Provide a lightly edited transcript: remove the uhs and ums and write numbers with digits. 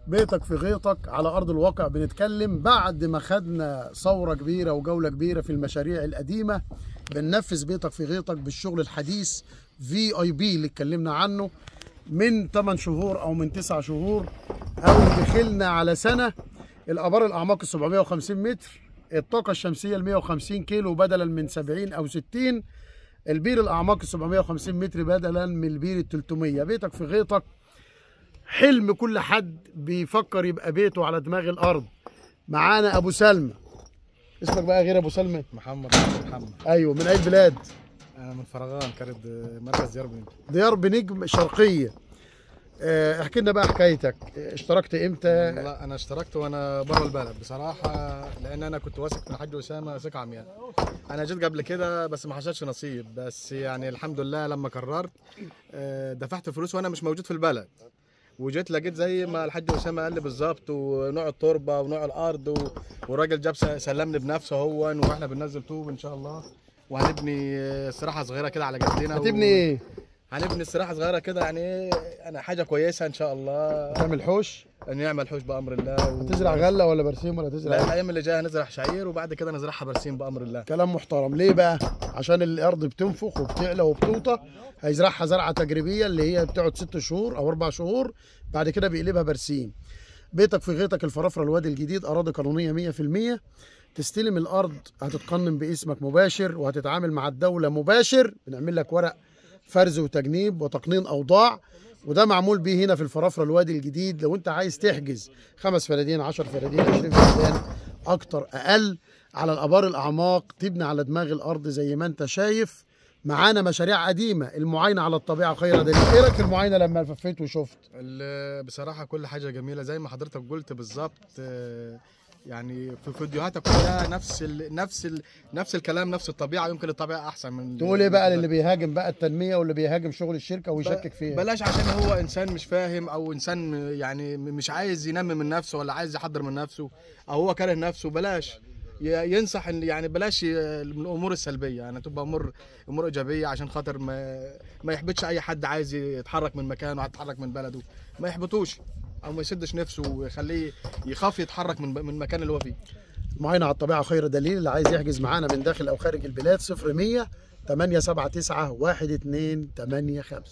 بيتك في غيطك على ارض الواقع. بنتكلم بعد ما خدنا ثوره كبيره وجوله كبيره في المشاريع القديمه، بننفذ بيتك في غيطك بالشغل الحديث VIP اللي اتكلمنا عنه من 8 شهور او من 9 شهور او دخلنا على سنه. الابار الاعماق 750 متر، الطاقه الشمسيه 150 كيلو بدلا من 70 او 60، البير الاعماق 750 متر بدلا من البير 300. بيتك في غيطك حلم كل حد بيفكر يبقى بيته على دماغ الارض. معانا ابو سلمى. اسمك بقى غير ابو سلمى؟ محمد. ايوه، من اي بلاد؟ انا من فرغان كارد، مركز ديار بنجم. ديار بنجم شرقيه. احكي لنا بقى حكايتك، اشتركت امتى؟ لا انا اشتركت وانا بره البلد بصراحه، لان انا كنت واثق من الحاج اسامه ثقه عمياء. انا جيت قبل كده بس ما حصلش نصيب، بس يعني الحمد لله لما قررت دفعت فلوس وانا مش موجود في البلد، وجيت لقيت زي ما الحاج اسامه قال لي بالظبط، ونوع التربه ونوع الارض، والراجل جاب سلمني بنفسه هو، واحنا بننزل طوب ان شاء الله، وهنبني استراحه صغيره كده على جدنا. هتبني ايه؟ هنبني استراحه صغيره كده، يعني ايه، انا حاجه كويسه ان شاء الله. تعمل حوش؟ نعمل حوش بامر الله. هتزرع غله ولا برسيم ولا تزرع؟ لا، الايام اللي جايه هنزرع شعير وبعد كده نزرعها برسيم بامر الله. كلام محترم. ليه بقى؟ عشان الارض بتنفخ وبتعلى وبتوطى. هيزرعها زرعه تجريبيه اللي هي بتقعد 6 شهور او 4 شهور، بعد كده بيقلبها برسيم. بيتك في غيطك الفرافره الوادي الجديد، اراضي قانونيه 100%. تستلم الارض هتتقنن باسمك مباشر، وهتتعامل مع الدوله مباشر. بنعمل لك ورق فرز وتجنيب وتقنين اوضاع، وده معمول بيه هنا في الفرافره الوادي الجديد. لو انت عايز تحجز 5 فدادين 10 فدادين 20 فدان اكتر اقل على الابار الاعماق، تبني على دماغ الارض زي ما انت شايف. معانا مشاريع قديمه. المعاينه على الطبيعه خير دليل. ايه رايك في المعاينه لما لفيت وشفت؟ بصراحه كل حاجه جميله زي ما حضرتك قلت بالظبط. يعني في فيديوهاتك كلها نفس الكلام، نفس الطبيعه. يمكن الطبيعه احسن من. تقول ايه بقى للي بيهاجم بقى التنميه واللي بيهاجم شغل الشركه ويشكك فيها؟ بلاش، عشان هو انسان مش فاهم، او انسان يعني مش عايز ينمي من نفسه، ولا عايز يحضر من نفسه، او هو كاره نفسه. بلاش ينصح ان يعني بلاش من الامور السلبيه، يعني تبقى امور ايجابيه، عشان خاطر ما يحبطش اي حد عايز يتحرك من مكانه، يتحرك من بلده. ما يحبطوش او ما يسدش نفسه ويخليه يخاف يتحرك من المكان اللي هو فيه. معاينه على الطبيعه خير دليل. اللي عايز يحجز معانا من داخل او خارج البلاد 0100 879 1285.